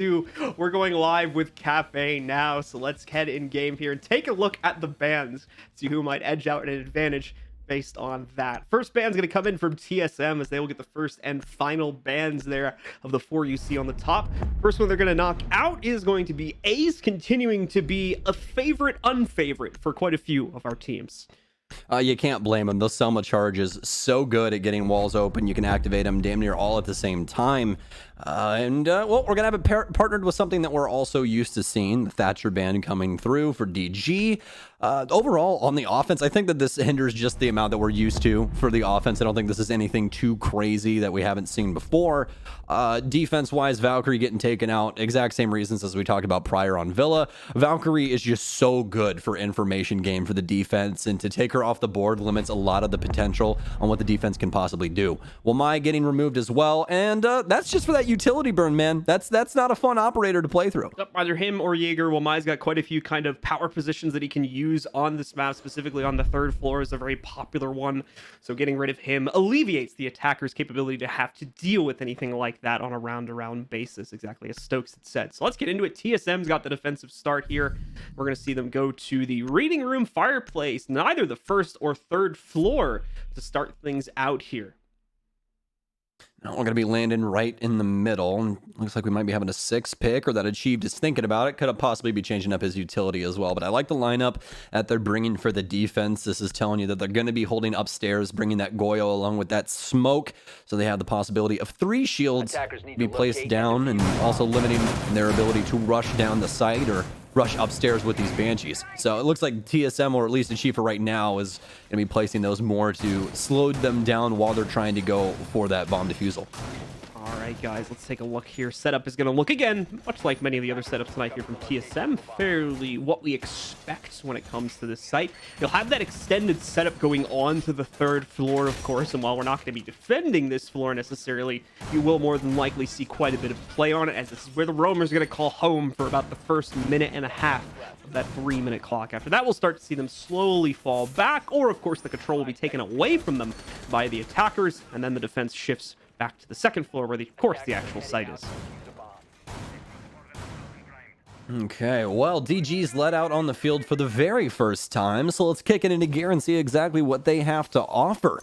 Map2. We're going live with Cafe now, so let's head in game here and take a look at the bans, see who might edge out an advantage based on that. First ban's going to come in from TSM, as they will get the first and final bans there of the four you see on the top. First one they're going to knock out is going to be Ace, continuing to be a favorite unfavorite for quite a few of our teams. You can't blame them. Those Selma charges so good at getting walls open. You can activate them damn near all at the same time. Well, we're going to have it partnered with something that we're also used to seeing, the Thatcher ban coming through for DG. Overall, on the offense, I think that this hinders just the amount that we're used to for the offense. I don't think this is anything too crazy that we haven't seen before. Defense-wise, Valkyrie getting taken out, exact same reasons as we talked about prior on Villa. Valkyrie is just so good for information game for the defense, and to take her off the board limits a lot of the potential on what the defense can possibly do. Well, Mai getting removed as well, and that's just for that utility burn, man. That's not a fun operator to play through. Either him or Jaeger. Well, Mai's got quite a few kind of power positions that he can use on this map, specifically on the third floor is a very popular one. So getting rid of him alleviates the attacker's capability to have to deal with anything like that on a round-to-round basis, exactly as Stokes had said. So let's get into it. TSM's got the defensive start here. We're going to see them go to the reading room fireplace, neither the first or third floor, to start things out here. Now we're going to be landing right in the middle. Looks like we might be having a 6 pick, or that Achieved is thinking about it. Could have possibly be changing up his utility as well. But I like the lineup that they're bringing for the defense. This is telling you that they're going to be holding upstairs, bringing that Goyo along with that smoke. So they have the possibility of 3 shields be placed down, and also limiting their ability to rush down the site or rush upstairs with these Banshees. So it looks like TSM, or at least Achieva right now, is going to be placing those more to slow them down while they're trying to go for that bomb defusal. All right, guys, let's take a look here. Setup is going to look, again, much like many of the other setups tonight here from TSM, fairly what we expect when it comes to this site. You'll have that extended setup going on to the third floor, of course, and while we're not going to be defending this floor necessarily, you will more than likely see quite a bit of play on it, as this is where the roamers are going to call home for about the first minute and a half of that 3-minute clock. After that, we'll start to see them slowly fall back, or, of course, the control will be taken away from them by the attackers, and then the defense shifts back to the second floor where, of course, the actual site is. Okay, well, DG's let out on the field for the very first time, so let's kick it into gear and see exactly what they have to offer.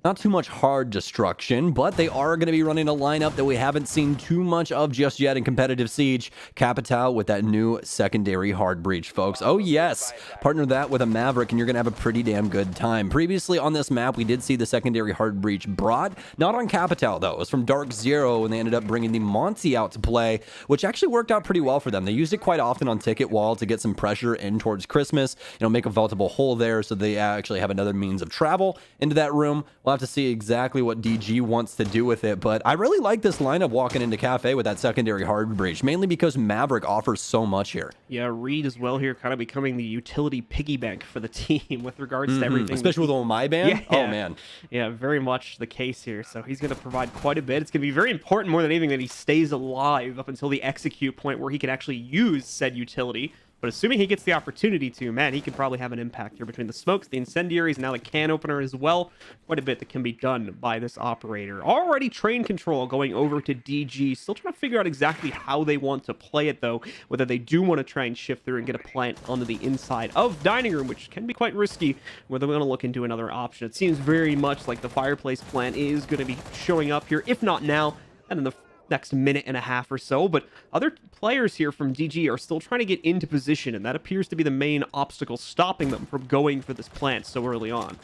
Not too much hard destruction, but they are going to be running a lineup that we haven't seen too much of just yet in competitive Siege. Capital with that new secondary hard breach, folks. Oh, yes. Partner that with a Maverick, and you're going to have a pretty damn good time. Previously on this map, we did see the secondary hard breach brought. Not on Capital, though. It was from Dark Zero, and they ended up bringing the Monty out to play, which actually worked out pretty well for them. They used it quite often on Ticket Wall to get some pressure in towards Christmas, make a vaultable hole there so they actually have another means of travel into that room. We'll have to see exactly what DG wants to do with it, but I really like this lineup walking into Cafe with that secondary hard breach, mainly because Maverick offers so much here. Yeah, Reed as well here, kind of becoming the utility piggy bank for the team with regards to everything. Especially with my ban? Yeah, oh, man. Yeah, very much the case here. So he's going to provide quite a bit. It's going to be very important, more than anything, that he stays alive up until the execute point where he can actually use said utility. But assuming he gets the opportunity to, man, he could probably have an impact here between the smokes, the incendiaries, and now the can opener as well. Quite a bit that can be done by this operator. Already train control going over to DG. Still trying to figure out exactly how they want to play it, though. Whether they do want to try and shift through and get a plant onto the inside of dining room, which can be quite risky. Whether we're going to look into another option. It seems very much like the fireplace plant is going to be showing up here, if not now, and in the next minute and a half or so. But other players here from DG are still trying to get into position, and that appears to be the main obstacle stopping them from going for this plant so early on.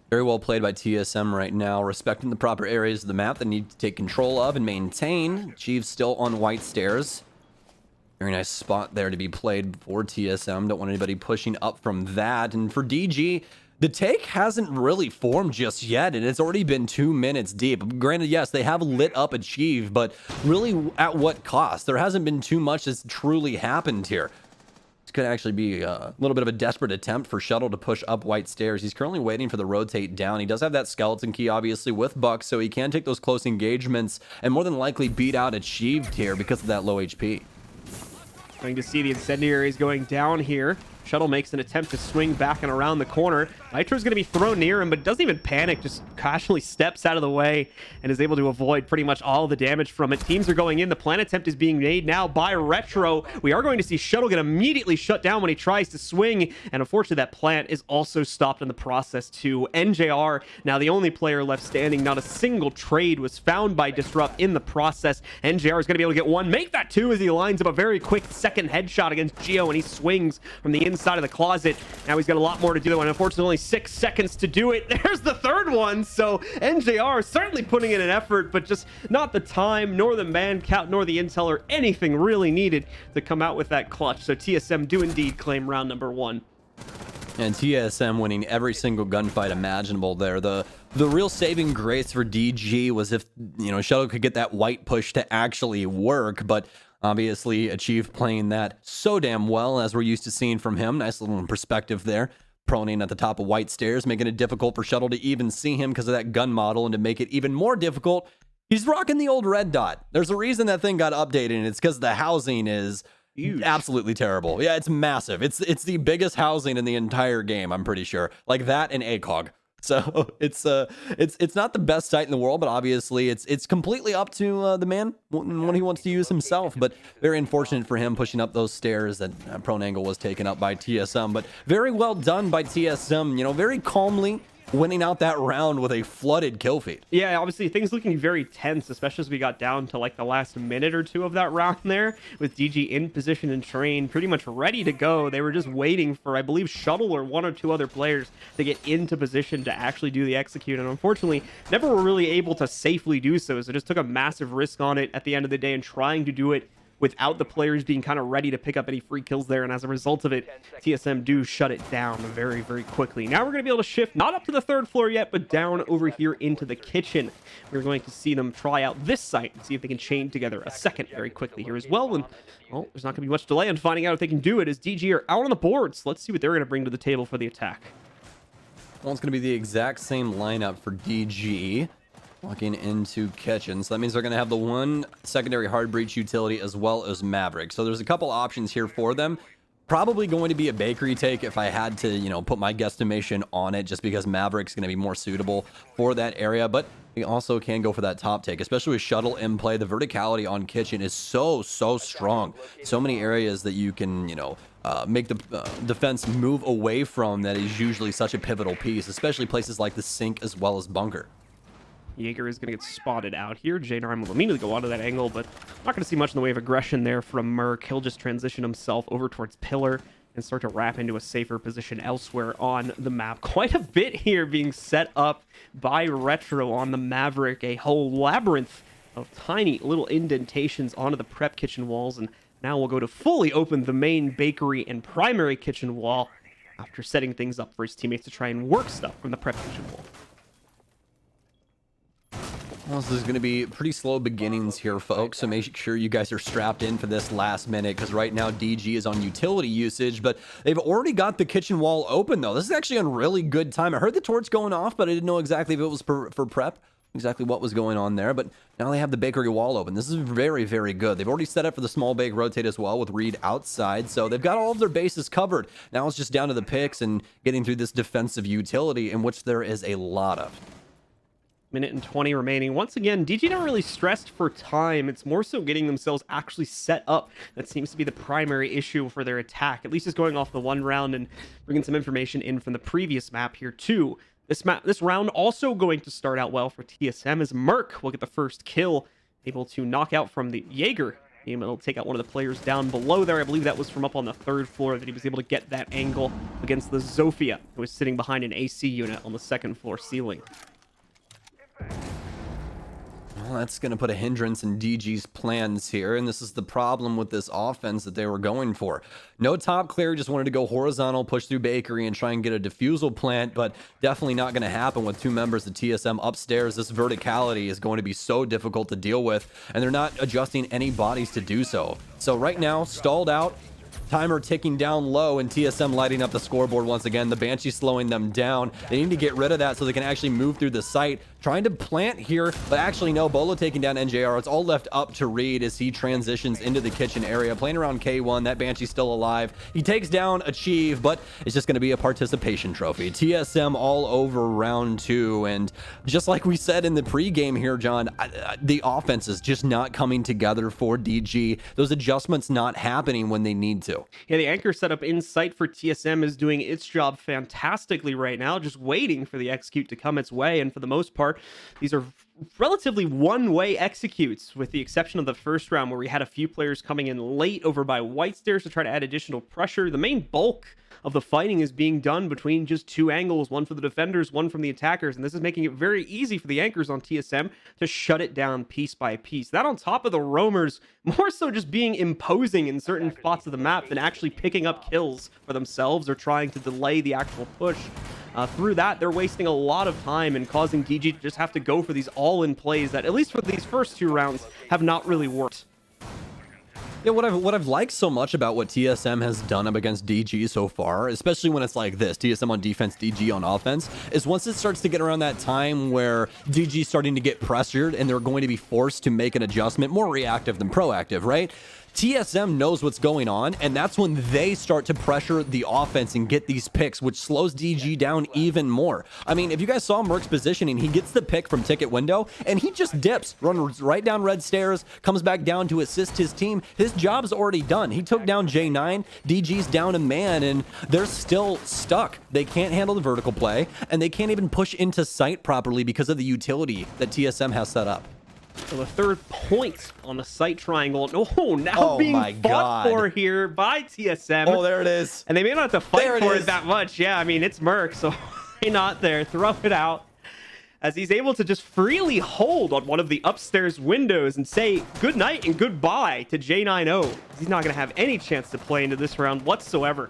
Very well played by TSM right now, respecting the proper areas of the map that need to take control of and maintain. Chief's still on white stairs. Very nice spot there to be played for TSM. Don't want anybody pushing up from that. And for DG, the take hasn't really formed just yet, and it's already been 2 minutes deep. Granted, yes, they have lit up Achieve, but really at what cost? There hasn't been too much that's truly happened here. This could actually be a little bit of a desperate attempt for Shuttle to push up white stairs. He's currently waiting for the rotate down. He does have that skeleton key, obviously, with Buck, so he can take those close engagements and more than likely beat out Achieved here because of that low HP. Going to see the incendiaries going down here. Shuttle makes an attempt to swing back and around the corner. Nitro's going to be thrown near him, but doesn't even panic, just casually steps out of the way and is able to avoid pretty much all the damage from it. Teams are going in. The plant attempt is being made now by Retro. We are going to see Shuttle get immediately shut down when he tries to swing, and unfortunately that plant is also stopped in the process too. NJR, now the only player left standing. Not a single trade was found by Disrupt in the process. NJR is going to be able to get one, make that two as he lines up a very quick second headshot against Geo, and he swings from the inside of the closet. Now he's got a lot more to do, and unfortunately only 6 seconds to do it. There's the third one. So NJR certainly putting in an effort, but just not the time, nor the man count, nor the intel, or anything really needed to come out with that clutch. So TSM do indeed claim round number 1. And TSM winning every single gunfight imaginable there. The real saving grace for DG was if, you know, Shuttle could get that white push to actually work, but obviously Achieve playing that so damn well, as we're used to seeing from him. Nice little perspective there. Proning at the top of white stairs, making it difficult for Shuttle to even see him because of that gun model, and to make it even more difficult, he's rocking the old red dot. There's a reason that thing got updated, and it's because the housing is huge. Absolutely terrible. Yeah, it's massive. It's the biggest housing in the entire game, I'm pretty sure. Like that and ACOG. So it's not the best sight in the world, but obviously it's completely up to the man when he wants to use himself. But very unfortunate for him pushing up those stairs. That prone angle was taken up by TSM, but very well done by TSM. You know, very calmly winning out that round with a flooded kill feed. Yeah, obviously things looking very tense, especially as we got down to like the last minute or two of that round there, with DG in position and train, pretty much ready to go. They were just waiting for, I believe, Shuttle or 1 or 2 other players to get into position to actually do the execute, and unfortunately never were really able to safely do so. So just took a massive risk on it at the end of the day, and trying to do it without the players being kind of ready to pick up any free kills there. And as a result of it, TSM do shut it down very, very quickly. Now we're going to be able to shift, not up to the 3rd floor yet, but down over here into the kitchen. We're going to see them try out this site and see if they can chain together a second very quickly here as well. And, well, there's not going to be much delay on finding out if they can do it, as DG are out on the boards. Let's see what they're going to bring to the table for the attack. Well, it's going to be the exact same lineup for DG. Walking into kitchen, so that means they're going to have the 1 secondary hard breach utility as well as Maverick. So there's a couple options here for them. Probably going to be a bakery take if I had to, you know, put my guesstimation on it, just because Maverick's going to be more suitable for that area. But we also can go for that top take, especially with Shuttle in play. The verticality on kitchen is so strong. So many areas that you can, you know, make the defense move away from, that is usually such a pivotal piece, especially places like the sink as well as bunker. Jaeger is going to get spotted out here. J9 will immediately go onto that angle, but not going to see much in the way of aggression there from Merc. He'll just transition himself over towards Pillar and start to wrap into a safer position elsewhere on the map. Quite a bit here being set up by Retro on the Maverick. A whole labyrinth of tiny little indentations onto the prep kitchen walls, and now we'll go to fully open the main bakery and primary kitchen wall after setting things up for his teammates to try and work stuff from the prep kitchen wall. Well, this is going to be pretty slow beginnings here, folks, so make sure you guys are strapped in for this last minute, because right now DG is on utility usage, but they've already got the kitchen wall open, though. This is actually on really good time. I heard the torch going off, but I didn't know exactly if it was for prep, exactly what was going on there, but now they have the bakery wall open. This is very, very good. They've already set up for the small bake rotate as well with Reed outside, so they've got all of their bases covered. Now it's just down to the picks and getting through this defensive utility, in which there is a lot of. Minute and 20 remaining. Once again, DG not really stressed for time. It's more so getting themselves actually set up. That seems to be the primary issue for their attack. At least just going off the 1 round and bringing some information in from the previous map here too. This round also going to start out well for TSM, as Merc will get the first kill, able to knock out from the Jaeger. Able to take out one of the players down below there. I believe that was from up on the 3rd floor that he was able to get that angle against the Zofia, who was sitting behind an AC unit on the 2nd floor ceiling. Well, that's going to put a hindrance in DG's plans here, and this is the problem with this offense that they were going for. No top clear, just wanted to go horizontal, push through bakery, and try and get a defusal plant, but definitely not going to happen with 2 members of TSM upstairs. This verticality is going to be so difficult to deal with, and they're not adjusting any bodies to do so. So right now, stalled out. Timer ticking down low, and TSM lighting up the scoreboard once again. The Banshee slowing them down. They need to get rid of that so they can actually move through the site. Trying to plant here, but actually no. Bolo taking down NJR. It's all left up to Reed as he transitions into the kitchen area. Playing around K1. That Banshee's still alive. He takes down Achieve, but it's just going to be a participation trophy. TSM all over round 2. And just like we said in the pregame here, John, the offense is just not coming together for DG. Those adjustments not happening when they need to. Yeah, the anchor setup in sight for TSM is doing its job fantastically right now, just waiting for the execute to come its way. And for the most part, these are relatively one-way executes, with the exception of the first round where we had a few players coming in late over by White Stairs to try to add additional pressure. The main bulk of the fighting is being done between just 2 angles, one for the defenders, one from the attackers, and this is making it very easy for the anchors on TSM to shut it down piece by piece. That on top of the roamers more so just being imposing in certain spots of the map than actually picking up kills for themselves or trying to delay the actual push. Through that, they're wasting a lot of time and causing DG to just have to go for these all-in plays that, at least for these first 2 rounds, have not really worked. Yeah, what I've liked so much about what TSM has done up against DG so far, especially when it's like this, TSM on defense, DG on offense, is once it starts to get around that time where DG's starting to get pressured and they're going to be forced to make an adjustment, more reactive than proactive, right? TSM knows what's going on, and that's when they start to pressure the offense and get these picks, which slows DG down even more. I mean, if you guys saw Merc's positioning, he gets the pick from ticket window, and he just dips, runs right down red stairs, comes back down to assist his team. His job's already done. He took down J9, DG's down a man, and they're still stuck. They can't handle the vertical play, and they can't even push into sight properly because of the utility that TSM has set up. So the third point on the site triangle. Oh, now being fought for here by TSM. Oh, there it is. And they may not have to fight for it that much. Yeah, I mean, it's Merc, so why not there? Throw it out. As he's able to just freely hold on one of the upstairs windows and say good night and goodbye to J90. He's not going to have any chance to play into this round whatsoever.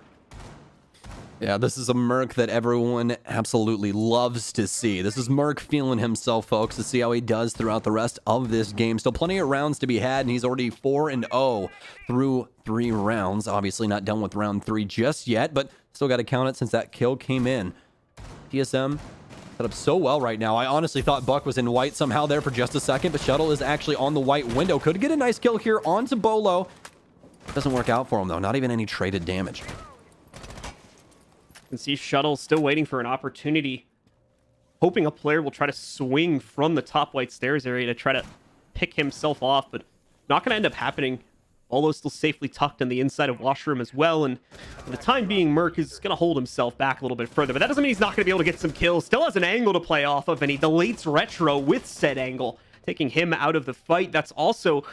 Yeah, this is a Merc that everyone absolutely loves to see. This is Merc feeling himself, folks, to see how he does throughout the rest of this game. Still plenty of rounds to be had, and he's already 4-0 through 3 rounds. Obviously not done with round 3 just yet, but still got to count it since that kill came in. TSM set up so well right now. I honestly thought Buck was in white somehow there for just a second, but Shuttle is actually on the white window. Could get a nice kill here onto Bolo. Doesn't work out for him, though. Not even any traded damage. You can see Shuttle still waiting for an opportunity, hoping a player will try to swing from the top white stairs area to try to pick himself off, but not going to end up happening. Bolo's still safely tucked in the inside of washroom as well, and for the time being, Merc is going to hold himself back a little bit further, but that doesn't mean he's not going to be able to get some kills. Still has an angle to play off of, and he deletes Retro with said angle, taking him out of the fight. That's also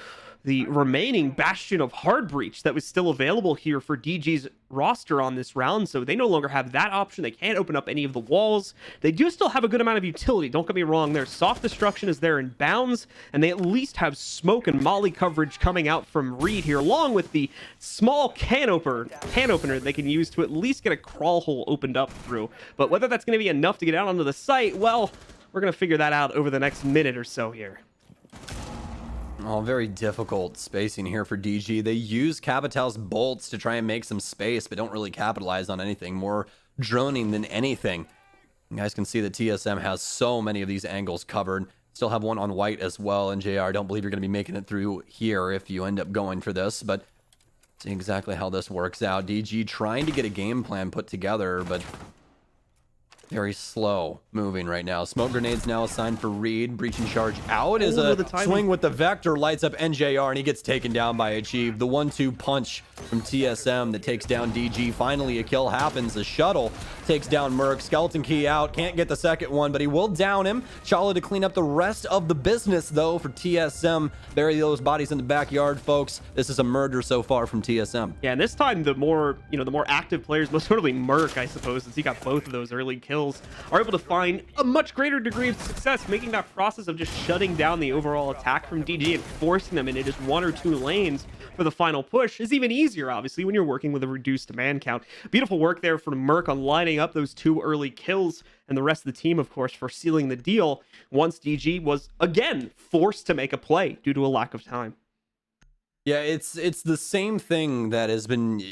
the remaining bastion of hard breach that was still available here for DG's roster on this round, so they no longer have that option. They can't open up any of the walls. They do still have a good amount of utility, don't get me wrong. Their soft destruction is there in bounds, and they at least have smoke and molly coverage coming out from Reed here, along with the small can opener they can use to at least get a crawl hole opened up through. But whether that's going to be enough to get out onto the site, well, we're going to figure that out over the next minute or so here. Oh, very difficult spacing here for DG. They use Capital's bolts to try and make some space, but don't really capitalize on anything. More droning than anything. You guys can see that TSM has so many of these angles covered. Still have one on white as well. And JR, don't believe you're going to be making it through here if you end up going for this, but see exactly how this works out. DG trying to get a game plan put together, but very slow moving right now. Smoke grenades now assigned for Reed. Breaching charge out is a swing with the Vector. Lights up NJR, and he gets taken down by Achieve. The 1-2 punch from TSM that takes down DG. Finally, a kill happens. The Shuttle takes down Merc. Skeleton key out. Can't get the second one, but he will down him. Chala to clean up the rest of the business, though, for TSM. Bury those bodies in the backyard, folks. This is a murder so far from TSM. Yeah, and this time the more active players, most notably Merc, I suppose, since he got both of those early kills, are able to find a much greater degree of success, making that process of just shutting down the overall attack from DG and forcing them into just 1 or 2 lanes for the final push is even easier, obviously, when you're working with a reduced man count. Beautiful work there for Merc on lining up those 2 early kills, and the rest of the team, of course, for sealing the deal once DG was, again, forced to make a play due to a lack of time. Yeah, it's the same thing that has been,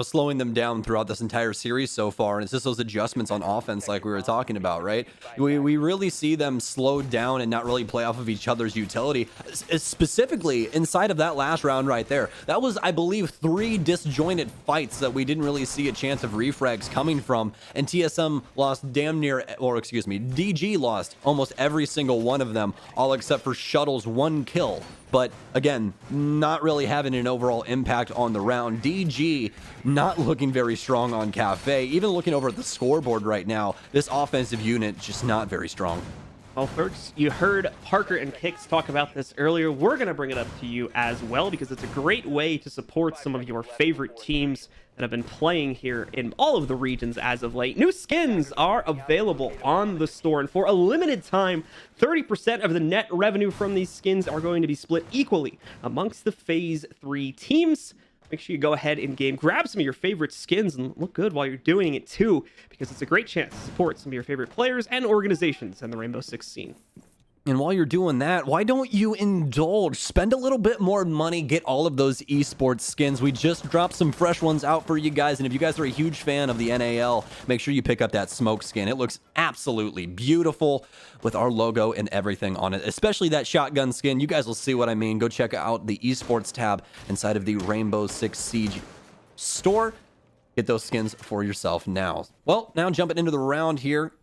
slowing them down throughout this entire series so far, and it's just those adjustments on offense like we were talking about, right? We really see them slow down and not really play off of each other's utility. Specifically, inside of that last round right there, that was, I believe, 3 disjointed fights that we didn't really see a chance of refrags coming from, and TSM lost DG lost almost every single one of them, all except for Shuttle's 1 kill. But again, not really having an overall impact on the round. DG not looking very strong on Cafe. Even looking over at the scoreboard right now, this offensive unit just not very strong. Well, folks, you heard Parker and Kix talk about this earlier. We're going to bring it up to you as well because it's a great way to support some of your favorite teams that have been playing here in all of the regions as of late. New skins are available on the store, and for a limited time, 30% of the net revenue from these skins are going to be split equally amongst the Phase 3 teams. Make sure you go ahead in game, grab some of your favorite skins, and look good while you're doing it too, because it's a great chance to support some of your favorite players and organizations in the Rainbow Six scene. And while you're doing that, why don't you indulge? Spend a little bit more money, get all of those esports skins. We just dropped some fresh ones out for you guys, and if you guys are a huge fan of the NAL, make sure you pick up that smoke skin. It looks absolutely beautiful with our logo and everything on it, especially that shotgun skin. You guys will see what I mean. Go check out the esports tab inside of the Rainbow Six Siege store. Get those skins for yourself now. Well, now jumping into the round here.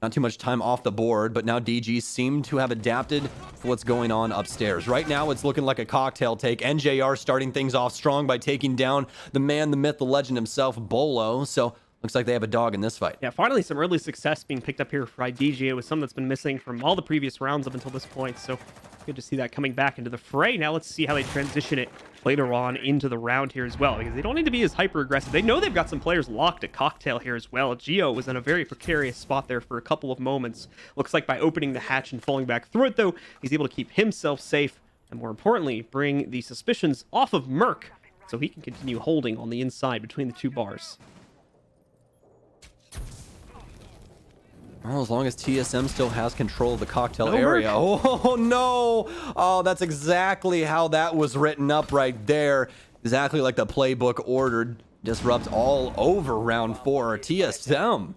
Not too much time off the board, but now DG seem to have adapted to what's going on upstairs. Right now, it's looking like a cocktail take. NJR starting things off strong by taking down the man, the myth, the legend himself, Bolo. So looks like they have a dog in this fight. Yeah, finally some early success being picked up here for DG. It was something that's been missing from all the previous rounds up until this point. So good to see that coming back into the fray. Now let's see how they transition it later on into the round here as well, because they don't need to be as hyper aggressive. They know they've got some players locked at cocktail here as well. Geo was in a very precarious spot there for a couple of moments. Looks like by opening the hatch and falling back through it, though, he's able to keep himself safe and, more importantly, bring the suspicions off of Merc so he can continue holding on the inside between the two bars. Well, as long as TSM still has control of the cocktail No area. Merc. Oh, no. Oh, that's exactly how that was written up right there. Exactly like the playbook ordered. Disrupt all over round 4. TSM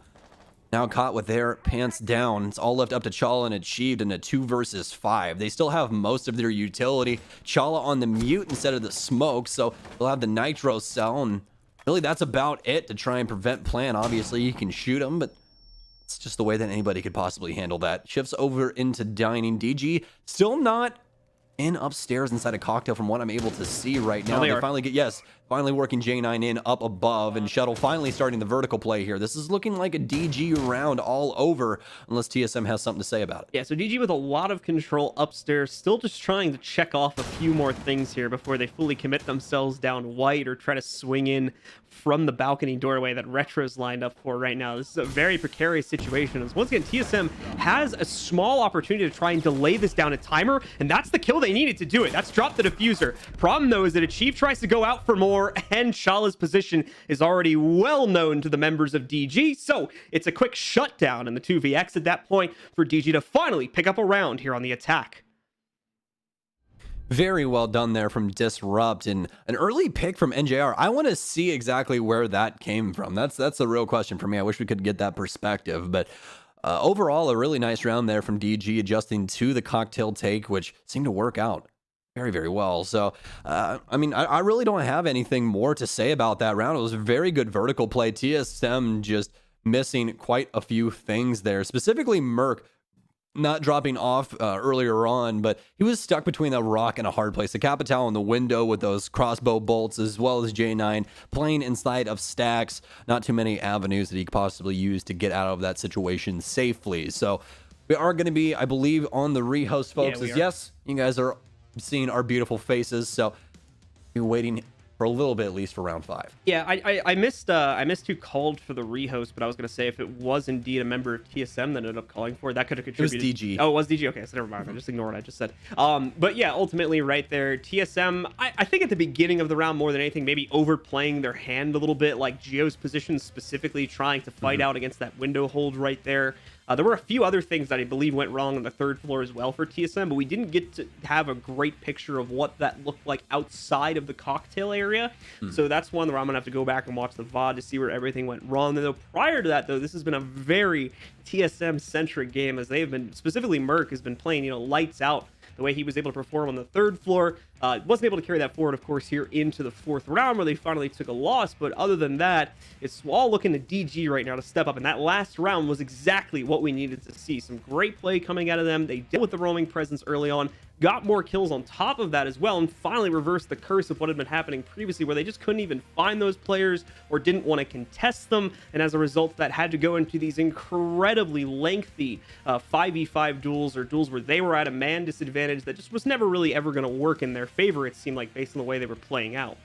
now caught with their pants down. It's all left up to Chala and Achieved in a 2 versus 5. They still have most of their utility. Chala on the mute instead of the smoke, so they'll have the nitro cell, and really that's about it to try and prevent plan. Obviously, you can shoot them, but it's just the way that anybody could possibly handle that. Shifts over into dining. DG still not in upstairs inside a cocktail from what I'm able to see right now. They finally get, finally working J9 in up above, and Shuttle finally starting the vertical play here. This is looking like a DG round all over, unless TSM has something to say about it. Yeah, so DG with a lot of control upstairs, still just trying to check off a few more things here before they fully commit themselves down white or try to swing in from the balcony doorway that Retro's lined up for right now. This is a very precarious situation, as once again, TSM has a small opportunity to try and delay this down a timer, and that's the kill they needed to do it. That's drop the diffuser. Problem, though, is that Achieve tries to go out for more, and Shala's position is already well known to the members of DG, so it's a quick shutdown in the 2vx at that point for DG to finally pick up a round here on the attack. Very well done there from Disrupt, and an early pick from NJR. I want to see exactly where that came from. That's the real question for me. I wish we could get that perspective, but overall, a really nice round there from DG, adjusting to the cocktail take, which seemed to work out very, very well. So, I mean, I really don't have anything more to say about that round. It was a very good vertical play. TSM just missing quite a few things there, specifically Merc not dropping off earlier on, but he was stuck between a rock and a hard place. The Capital in the window with those crossbow bolts, as well as J9 playing inside of stacks. Not too many avenues that he could possibly use to get out of that situation safely. So we are going to be, I believe, on the rehost, folks. Yes, you guys are seeing our beautiful faces, so be waiting for a little bit at least for round 5. Yeah, I missed who called for the rehost, but I was gonna say if it was indeed a member of TSM that ended up calling for it, that could have contributed. It was DG. Oh, it was DG. Okay, so never mind. I just ignored what I just said. But yeah, ultimately right there, TSM. I think at the beginning of the round more than anything, maybe overplaying their hand a little bit, like Geo's position specifically trying to fight out against that window hold right there. There were a few other things that I believe went wrong on the third floor as well for TSM, but we didn't get to have a great picture of what that looked like outside of the cocktail area. So that's one where I'm gonna have to go back and watch the VOD to see where everything went wrong. And though prior to that, though, this has been a very TSM centric game, as they've been, specifically Merc has been playing, lights out. The way he was able to perform on the third floor, wasn't able to carry that forward, of course, here into the fourth round where they finally took a loss. But other than that, it's all looking to DG right now to step up. And that last round was exactly what we needed to see. Some great play coming out of them. They dealt with the roaming presence early on, got more kills on top of that as well, and finally reversed the curse of what had been happening previously, where they just couldn't even find those players or didn't want to contest them. And as a result, that had to go into these incredibly lengthy 5v5 duels, or duels where they were at a man disadvantage that just was never really ever going to work in their favor, it seemed like, based on the way they were playing out.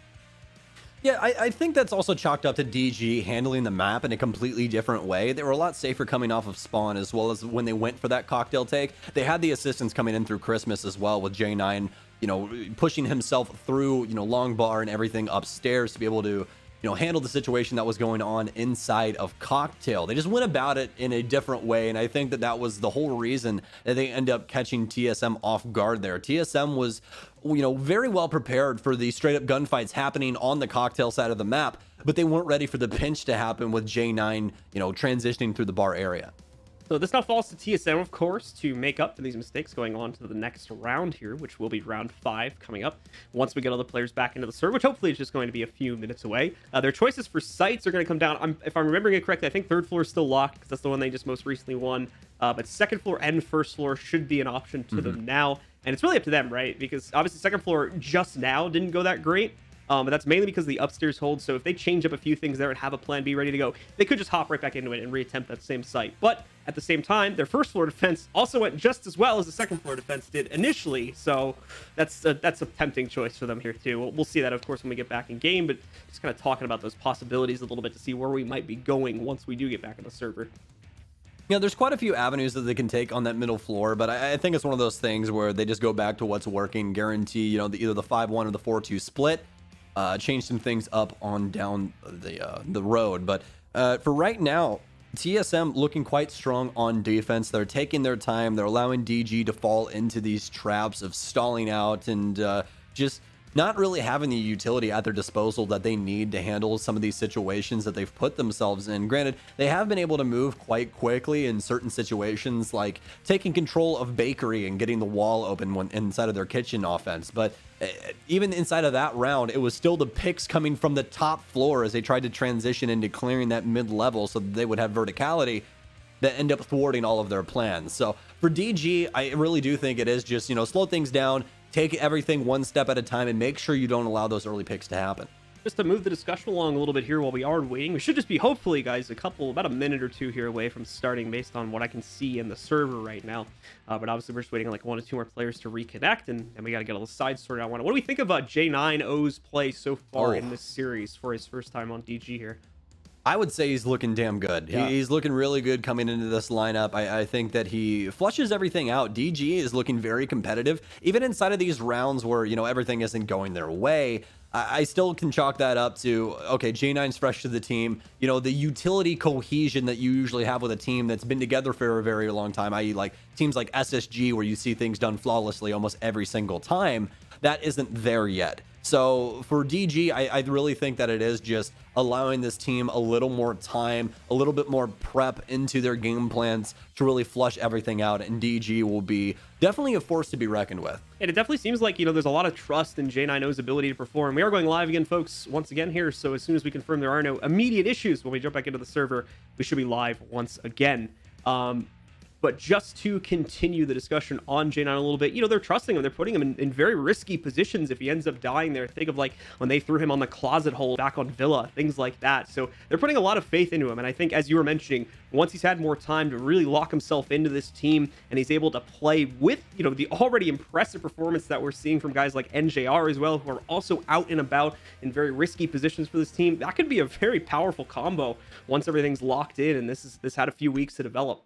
Yeah, I think that's also chalked up to DG handling the map in a completely different way. They were a lot safer coming off of spawn, as well as when they went for that cocktail take. They had the assistance coming in through Christmas as well, with J9, pushing himself through, long bar and everything upstairs to be able to, handle the situation that was going on inside of cocktail. They just went about it in a different way, and I think that was the whole reason that they end up catching TSM off guard there. TSM was, very well prepared for the straight up gunfights happening on the cocktail side of the map, but they weren't ready for the pinch to happen with J9, transitioning through the bar area. So this now falls to TSM, of course, to make up for these mistakes going on to the next round here, which will be round 5 coming up once we get all the players back into the server, which hopefully is just going to be a few minutes away. Their choices for sites are going to come down. If I'm remembering it correctly, I think third floor is still locked because that's the one they just most recently won. But second floor and first floor should be an option to them now. And it's really up to them, right? Because obviously second floor just now didn't go that great. But that's mainly because of the upstairs hold. So if they change up a few things there and have a plan B ready to go, they could just hop right back into it and reattempt that same site. But at the same time, their first floor defense also went just as well as the second floor defense did initially. So that's a tempting choice for them here too. We'll see that, of course, when we get back in game, but just kind of talking about those possibilities a little bit to see where we might be going once we do get back in the server. There's quite a few avenues that they can take on that middle floor, but I think it's one of those things where they just go back to what's working, guarantee, either the 5-1 or the 4-2 split. Change some things up on down the road, but for right now, TSM looking quite strong on defense. They're taking their time. They're allowing DG to fall into these traps of stalling out and just not really having the utility at their disposal that they need to handle some of these situations that they've put themselves in. Granted, they have been able to move quite quickly in certain situations, like taking control of bakery and getting the wall open inside of their kitchen offense, but even inside of that round, it was still the picks coming from the top floor as they tried to transition into clearing that mid-level so that they would have verticality that end up thwarting all of their plans. So for DG, I really do think it is just, slow things down, take everything one step at a time, and make sure you don't allow those early picks to happen. Just to move the discussion along a little bit here while we are waiting, we should just be, hopefully, guys, about a minute or two here away from starting based on what I can see in the server right now. But obviously, we're just waiting on like 1 or 2 more players to reconnect, and we got to get all the sides sorted out. What do we think about J9O's play so far in this series for his first time on DG here? I would say he's looking damn good. Yeah. He's looking really good coming into this lineup. I think that he flushes everything out. DG is looking very competitive. Even inside of these rounds where, everything isn't going their way, I still can chalk that up to, okay, J9's fresh to the team. The utility cohesion that you usually have with a team that's been together for a very long time, i.e. like teams like SSG where you see things done flawlessly almost every single time, that isn't there yet. So for DG, I really think that it is just allowing this team a little more time, a little bit more prep into their game plans to really flush everything out, and DG will be definitely a force to be reckoned with. And it definitely seems like, there's a lot of trust in J9O's ability to perform. We are going live again, folks, once again here, so as soon as we confirm there are no immediate issues when we jump back into the server, we should be live once again. But just to continue the discussion on J9 a little bit, they're trusting him. They're putting him in very risky positions if he ends up dying there. Think of like when they threw him on the closet hole back on Villa, things like that. So they're putting a lot of faith into him. And I think, as you were mentioning, once he's had more time to really lock himself into this team and he's able to play with, the already impressive performance that we're seeing from guys like NJR as well, who are also out and about in very risky positions for this team, that could be a very powerful combo once everything's locked in and this had a few weeks to develop.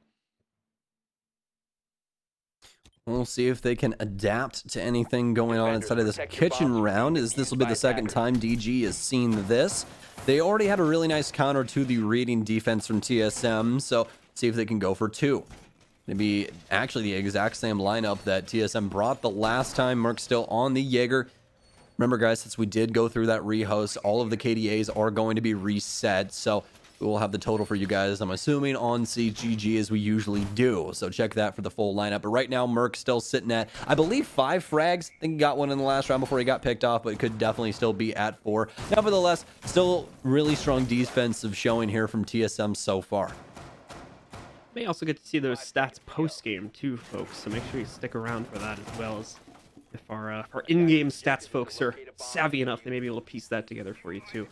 We'll see if they can adapt to anything going on inside of this kitchen round, as this will be the second time DG has seen this. They already had a really nice counter to the reading defense from TSM, so see if they can go for 2. It'd be actually the exact same lineup that TSM brought the last time. Merc still on the Jaeger. Remember, guys, since we did go through that rehost, all of the KDAs are going to be reset. So we will have the total for you guys, I'm assuming, on CGG as we usually do. So check that for the full lineup. But right now, Merc still sitting at, I believe, 5 frags. I think he got one in the last round before he got picked off, but it could definitely still be at 4. Nevertheless, still really strong defensive showing here from TSM so far. May also get to see those stats post-game too, folks, so make sure you stick around for that, as well as if our in-game stats folks are savvy enough, they may be able to piece that together for you too.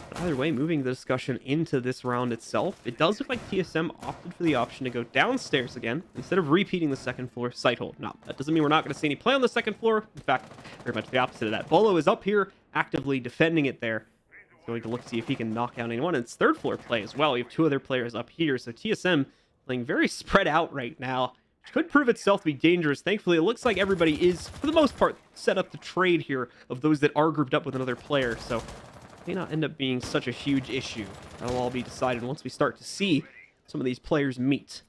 But either way, moving the discussion into this round itself, it does look like TSM opted for the option to go downstairs again, instead of repeating the second floor site hold. Now, that doesn't mean we're not going to see any play on the second floor. In fact, very much the opposite of that. Bolo is up here, actively defending it there. He's going to look to see if he can knock down anyone. It's third floor play as well. We have 2 other players up here, so TSM playing very spread out right now. Could prove itself to be dangerous. Thankfully, it looks like everybody is, for the most part, set up to trade here of those that are grouped up with another player. So it may not end up being such a huge issue. That'll all be decided once we start to see some of these players meet.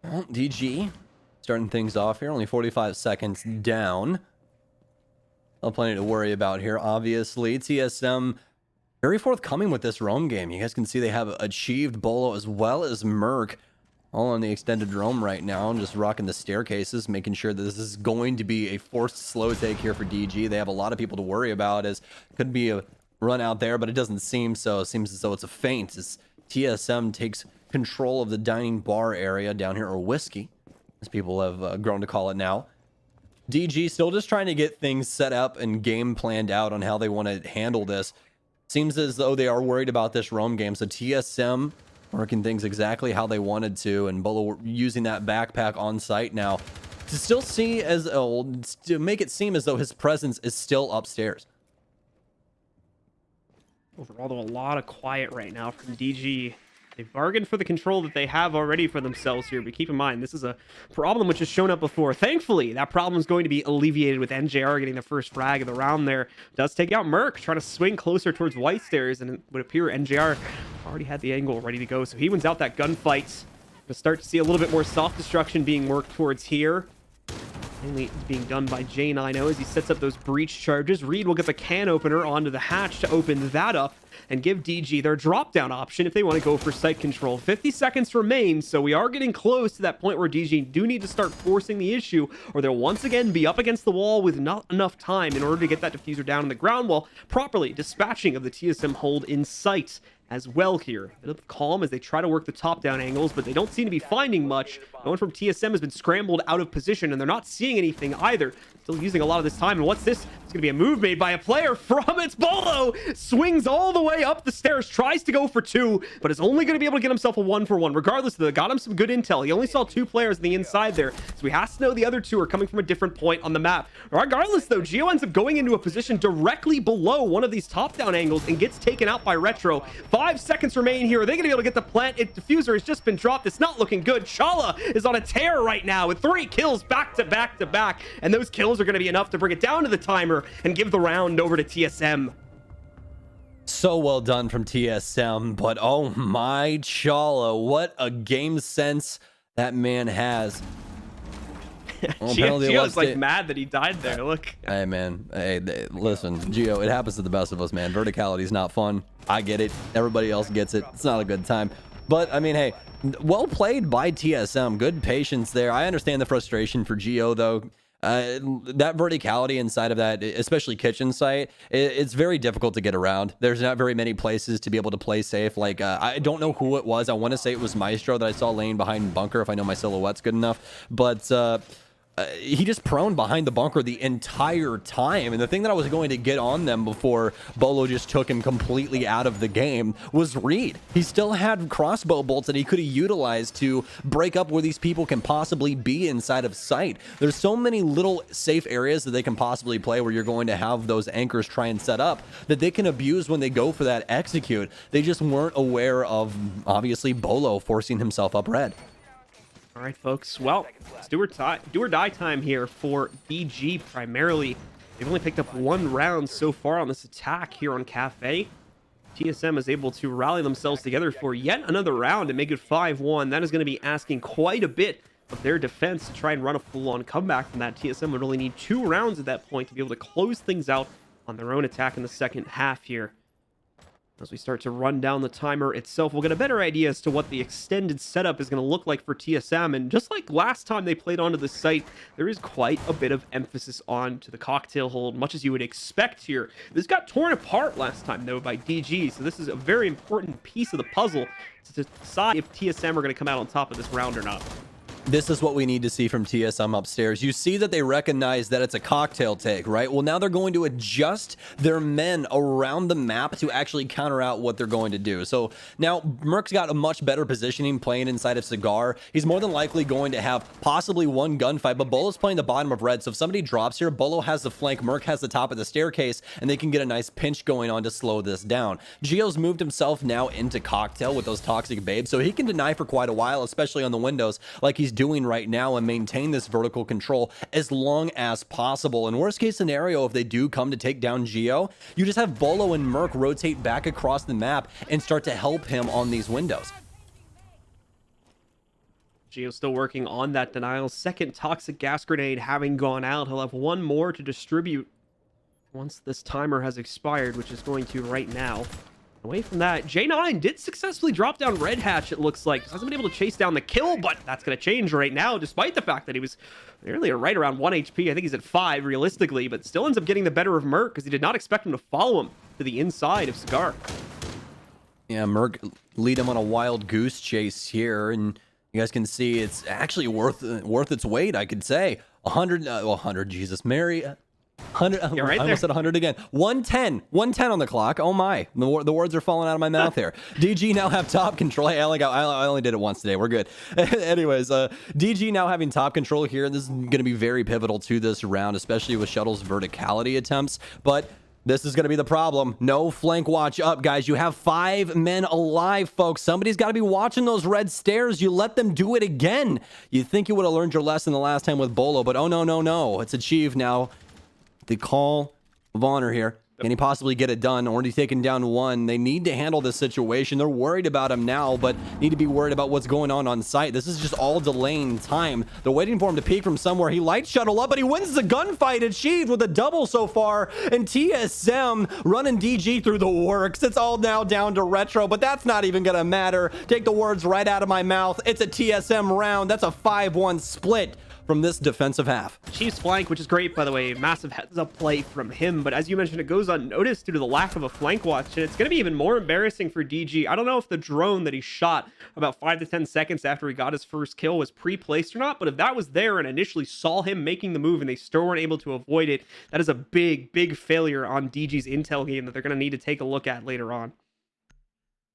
Well, DG starting things off here. Only 45 seconds down. Not plenty to worry about here, obviously. TSM very forthcoming with this roam game. You guys can see they have achieved Bolo as well as Merc all on the extended roam right now, and just rocking the staircases, making sure that this is going to be a forced slow take here for DG. They have a lot of people to worry about, as could be a run out there, but it doesn't seem so. It seems as though it's a feint as TSM takes control of the dining bar area down here, or whiskey, as people have grown to call it now. DG still just trying to get things set up and game planned out on how they want to handle this. Seems as though they are worried about this roam game, so TSM working things exactly how they wanted to, and Bolo using that backpack on site now to still see as to make it seem as though his presence is still upstairs. Overall, though, a lot of quiet right now from DG. They bargained for the control that they have already for themselves here, but keep in mind, this is a problem which has shown up before. Thankfully, that problem is going to be alleviated with NJR getting the first frag of the round there. Does take out Merc, trying to swing closer towards White Stairs, and it would appear NJR already had the angle ready to go, so he wins out that gunfight. We'll start to see a little bit more soft destruction being worked towards here. Mainly being done by J9O as he sets up those breach charges. Reed will get the can opener onto the hatch to open that up and give DG their drop down option if they want to go for site control. 50 seconds remain, so we are getting close to that point where DG do need to start forcing the issue, or they'll once again be up against the wall with not enough time in order to get that diffuser down on the ground while properly dispatching of the TSM hold in sight as well here. A bit of calm as they try to work the top-down angles, but they don't seem to be finding much. No one from TSM has been scrambled out of position, and they're not seeing anything either. Still using a lot of this time, and what's this? It's going to be a move made by a player from its Bolo. Swings all the way up the stairs, tries to go for 2, but is only going to be able to get himself a 1-for-1. Regardless, they got him some good intel. He only saw 2 players on the inside there, so he has to know the other 2 are coming from a different point on the map. Regardless, though, Geo ends up going into a position directly below one of these top-down angles and gets taken out by Retro. 5 seconds remain here. Are they going to be able to get the plant? Diffuser has just been dropped. It's not looking good. Chala is on a tear right now with 3 kills back to back to back, and those kills are going to be enough to bring it down to the timer and give the round over to TSM. So well done from TSM, but oh my Chala, what a game sense that man has. Well, Gio's like mad that he died there. Look. Hey man, hey, listen, Gio, it happens to the best of us, man. Verticality is not fun. I get it. Everybody else gets it. It's not a good time. But I mean, hey, well played by TSM. Good patience there. I understand the frustration for Gio though. That verticality inside of that, especially kitchen site, it's very difficult to get around. There's not very many places to be able to play safe. Like, I don't know who it was. I want to say it was Maestro that I saw laying behind bunker, if I know my silhouette's good enough. But he just prone behind the bunker the entire time, and the thing that I was going to get on them before Bolo just took him completely out of the game was Reed. He still had crossbow bolts that he could have utilized to break up where these people can possibly be inside of sight. There's so many little safe areas that they can possibly play where you're going to have those anchors try and set up that they can abuse when they go for that execute. They just weren't aware of, obviously, Bolo forcing himself up red. All right, folks. Well, it's do or die time here for DG primarily. They've only picked up 1 round so far on this attack here on Cafe. TSM is able to rally themselves together for yet another round and make it 5-1. That is going to be asking quite a bit of their defense to try and run a full-on comeback from that. TSM would only need 2 rounds at that point to be able to close things out on their own attack in the second half here. As we start to run down the timer itself, we'll get a better idea as to what the extended setup is going to look like for TSM. And just like last time they played onto the site, there is quite a bit of emphasis on to the cocktail hold, much as you would expect here. This got torn apart last time, though, by DG, so this is a very important piece of the puzzle to decide if TSM are going to come out on top of this round or not. This is what we need to see from TSM upstairs. You see that they recognize that it's a cocktail take, right? Well, now they're going to adjust their men around the map to actually counter out what they're going to do. So now Merc's got a much better positioning playing inside of Cigar. He's more than likely going to have possibly 1 gunfight, but Bolo's playing the bottom of red. So if somebody drops here, Bolo has the flank, Merc has the top of the staircase, and they can get a nice pinch going on to slow this down. Gio's moved himself now into cocktail with those toxic babes, so he can deny for quite a while, especially on the windows, like he's doing right now, and maintain this vertical control as long as possible. In worst case scenario, if they do come to take down Gio, you just have Bolo and Merc rotate back across the map and start to help him on these windows. Gio still working on that denial. Second toxic gas grenade having gone out. He'll have 1 more to distribute once this timer has expired, which is going to right now. Away from that, J9 did successfully drop down Red Hatch, it looks like. Just hasn't been able to chase down the kill, but that's going to change right now, despite the fact that he was nearly right around 1 HP. I think he's at 5, realistically, but still ends up getting the better of Merc, because he did not expect him to follow him to the inside of Cigar. Yeah, Merc lead him on a wild goose chase here, and you guys can see it's actually worth its weight, I could say. 100, Jesus, Mary... 100, You're right I almost there. said 100 again. 110 on the clock. Oh my, the words are falling out of my mouth here. DG now have top control. Hey, I only did it once today. We're good. Anyways, DG now having top control here. This is going to be very pivotal to this round, especially with Shuttle's verticality attempts. But this is going to be the problem. No flank watch up, guys. You have 5 men alive, folks. Somebody's got to be watching those red stairs. You let them do it again. You think you would have learned your lesson the last time with Bolo, but oh no. It's achieved now. The call of honor here. Can he possibly get it done? Already taken down 1. They need to handle this situation. They're worried about him now, but need to be worried about what's going on site. This is just all delaying time. They're waiting for him to peek from somewhere. He light shuttle up, but he wins the gunfight, achieved with a double so far. And TSM running DG through the works. It's all now down to Retro, but that's not even going to matter. Take the words right out of my mouth. It's a TSM round. That's a 5-1 split from this defensive half. Chiefs flank, which is great, by the way. Massive heads-up play from him, but as you mentioned, it goes unnoticed due to the lack of a flank watch, and it's going to be even more embarrassing for DG. I don't know if the drone that he shot about 5 to 10 seconds after he got his first kill was pre-placed or not, but if that was there and initially saw him making the move and they still weren't able to avoid it, that is a big failure on DG's intel game that they're going to need to take a look at later on.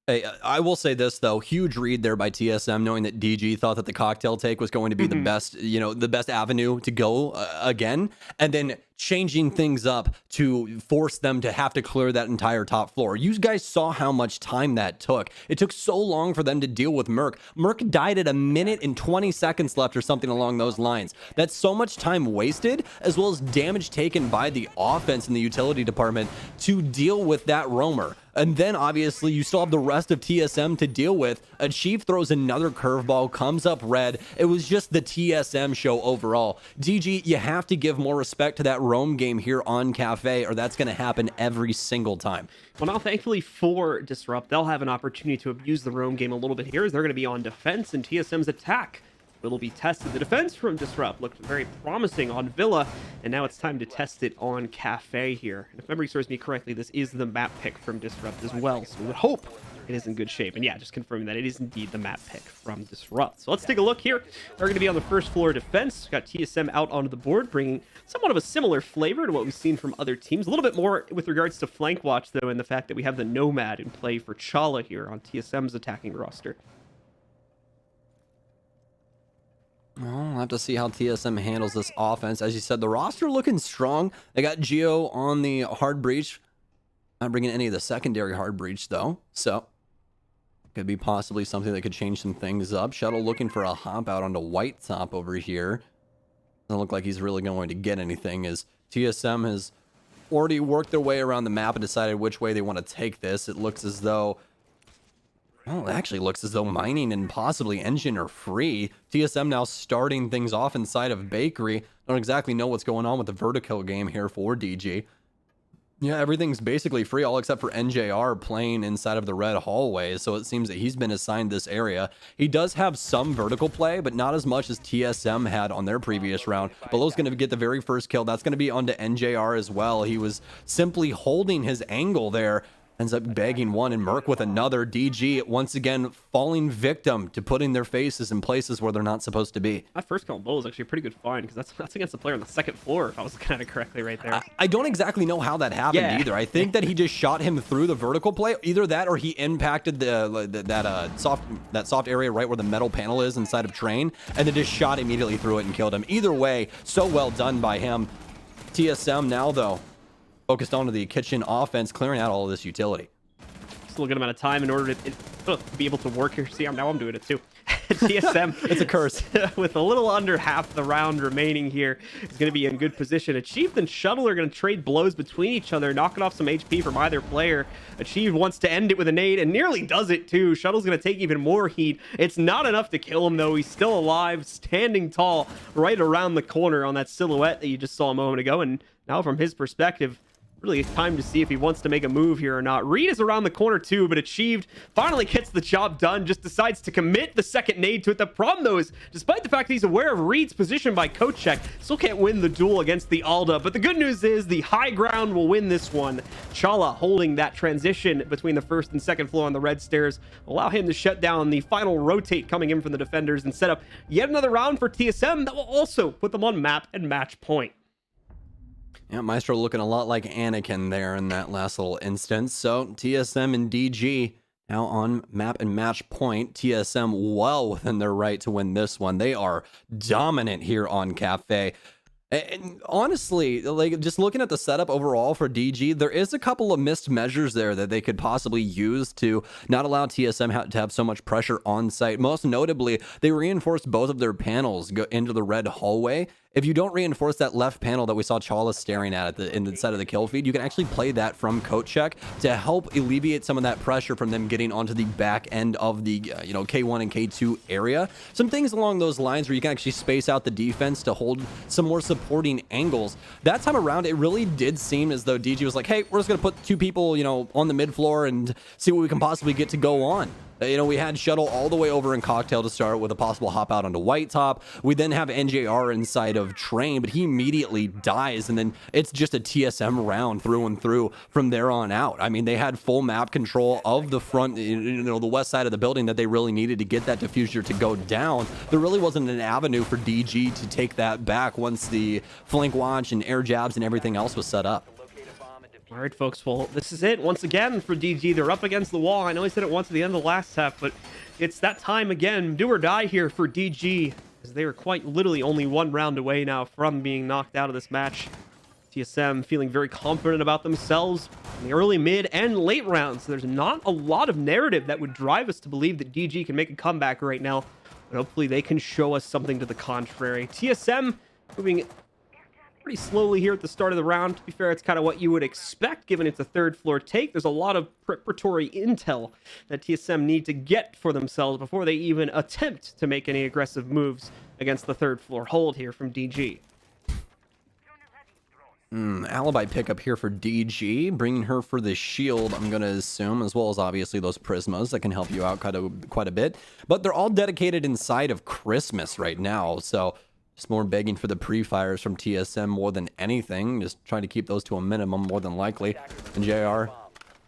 Hey, I will say this though, huge read there by TSM, knowing that DG thought that the cocktail take was going to be the best, the best avenue to go again, and then changing things up to force them to have to clear that entire top floor. You guys saw how much time that took. It took so long for them to deal with Merc. Merc died at 1 minute and 20 seconds left or something along those lines. That's so much time wasted, as well as damage taken by the offense in the utility department to deal with that roamer. And then obviously you still have the rest of TSM to deal with. A Chief throws another curveball, comes up red. It was just the TSM show overall. DG, you have to give more respect to that roam game here on Cafe, or that's going to happen every single time. Well, now thankfully for Disrupt, they'll have an opportunity to abuse the roam game a little bit here, as they're going to be on defense, and TSM's attack will be tested. The defense from Disrupt looked very promising on Villa, and now it's time to test it on Cafe here. And if memory serves me correctly, this is the map pick from Disrupt as well, so we would hope it is in good shape. And yeah, just confirming that it is indeed the map pick from Disrupt. So let's take a look here. They're going to be on the first floor defense. Got TSM out onto the board, bringing somewhat of a similar flavor to what we've seen from other teams. A little bit more with regards to flank watch, though, and the fact that we have the Nomad in play for Chala here on TSM's attacking roster. Well, we'll have to see how TSM handles this offense. As you said, the roster looking strong. They got Gio on the hard breach. Not bringing any of the secondary hard breach, though. So, could be possibly something that could change some things up. Shuttle looking for a hop out onto White Top over here. Doesn't look like he's really going to get anything, as TSM has already worked their way around the map and decided which way they want to take this. It looks as though, well, it actually looks as though mining and possibly engine are free. TSM now starting things off inside of Bakery. Don't exactly know what's going on with the vertical game here for DG. Yeah, everything's basically free, all except for NJR playing inside of the red hallway, so it seems that he's been assigned this area. He does have some vertical play, but not as much as TSM had on their previous round. Below's going to get the very first kill. That's going to be onto NJR as well. He was simply holding his angle there. Ends up bagging one, and Merc with another. DG once again falling victim to putting their faces in places where they're not supposed to be. That first kill on Bull was actually a pretty good find, because that's against a player on the second floor, if I was looking at it correctly right there. I don't exactly know how that happened either. I think that he just shot him through the vertical play. Either that or he impacted that soft area right where the metal panel is inside of Train, and then just shot immediately through it and killed him. Either way, so well done by him. TSM now, though, focused onto the kitchen offense, clearing out all of this utility. Still a good amount of time in order to be able to work here. See, now I'm doing it too. TSM, it's a curse. With a little under half the round remaining here, is going to be in good position. Achieved and Shuttle are going to trade blows between each other, knocking off some HP from either player. Achieved wants to end it with a nade and nearly does it too. Shuttle's going to take even more heat. It's not enough to kill him though. He's still alive, standing tall right around the corner on that silhouette that you just saw a moment ago. And now from his perspective, really it's time to see if he wants to make a move here or not. Reed is around the corner too, but Achieved finally gets the job done, just decides to commit the second nade to it. The problem though is, despite the fact that he's aware of Reed's position by Kochek, still can't win the duel against the Alda. But the good news is the high ground will win this one. Chala holding that transition between the first and second floor on the red stairs, allow him to shut down the final rotate coming in from the defenders and set up yet another round for TSM that will also put them on map and match point. Yeah, Maestro looking a lot like Anakin there in that last little instance. So TSM and DG now on map and match point. TSM well within their right to win this one. They are dominant here on Cafe. And honestly, like just looking at the setup overall for DG, there is a couple of missed measures there that they could possibly use to not allow TSM to have so much pressure on site. Most notably, they reinforced both of their panels go into the red hallway. If you don't reinforce that left panel that we saw Chala staring at in the side of the kill feed, you can actually play that from Kochek to help alleviate some of that pressure from them getting onto the back end of the K1 and K2 area. Some things along those lines where you can actually space out the defense to hold some more supporting angles. That time around, it really did seem as though DG was like, hey, we're just going to put two people, on the mid floor and see what we can possibly get to go on. We had Shuttle all the way over in Cocktail to start with a possible hop out onto White Top. We then have NJR inside of Train, but he immediately dies, and then it's just a TSM round through and through from there on out. I mean, they had full map control of the front, the west side of the building that they really needed to get that diffuser to go down. There really wasn't an avenue for DG to take that back once the flank watch and air jabs and everything else was set up. All right, folks. Well, this is it once again for DG. They're up against the wall. I know I said it once at the end of the last half, but it's that time again. Do or die here for DG, as they are quite literally only one round away now from being knocked out of this match. TSM feeling very confident about themselves in the early, mid, and late rounds. So there's not a lot of narrative that would drive us to believe that DG can make a comeback right now, but hopefully they can show us something to the contrary. TSM moving pretty slowly here at the start of the round. To be fair, it's kind of what you would expect given it's a third floor take. There's a lot of preparatory intel that TSM need to get for themselves before they even attempt to make any aggressive moves against the third floor hold here from DG. Alibi pickup here for DG, bringing her for the shield, I'm going to assume, as well as obviously those prismas that can help you out quite a bit. But they're all dedicated inside of Christmas right now, so just more begging for the pre-fires from TSM more than anything. Just trying to keep those to a minimum more than likely. And JR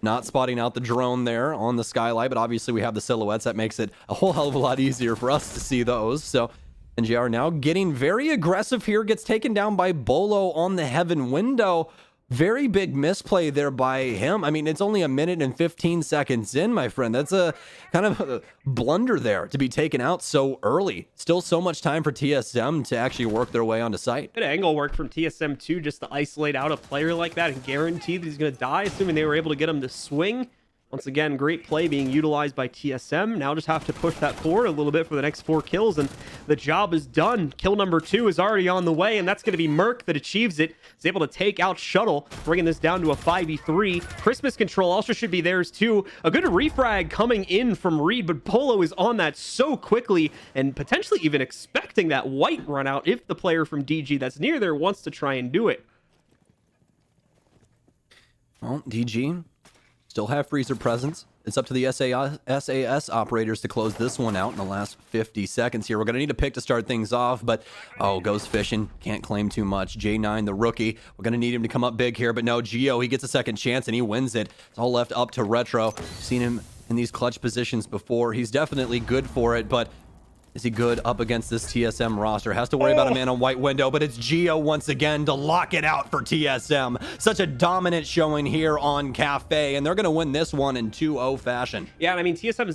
not spotting out the drone there on the skylight, but obviously we have the silhouettes. That makes it a whole hell of a lot easier for us to see those. So, and JR now getting very aggressive here. Gets taken down by Bolo on the heaven window. Very big misplay there by him. I mean, it's only 1 minute and 15 seconds in, my friend. That's a kind of a blunder there to be taken out so early. Still so much time for TSM to actually work their way onto site. Good angle work from TSM too, just to isolate out a player like that and guarantee that he's going to die, assuming they were able to get him to swing. Once again, great play being utilized by TSM. Now just have to push that forward a little bit for the next 4 kills, and the job is done. Kill number 2 is already on the way, and that's going to be Merc that achieves it. He's able to take out Shuttle, bringing this down to a 5v3. Christmas control also should be theirs too. A good refrag coming in from Reed, but Polo is on that so quickly, and potentially even expecting that white run out if the player from DG that's near there wants to try and do it. Well, DG still have freezer presence. It's up to the SAS operators to close this one out in the last 50 seconds here. We're going to need a pick to start things off, but goes fishing. Can't claim too much. J9, the rookie. We're going to need him to come up big here, but no, Geo, he gets a second chance and he wins it. It's all left up to Retro. Seen him in these clutch positions before. He's definitely good for it, but is he good up against this TSM roster? Has to worry about a man on white window, but it's Geo once again to lock it out for TSM. Such a dominant showing here on Cafe, and they're going to win this one in 2-0 fashion. Yeah, and I mean, TSM is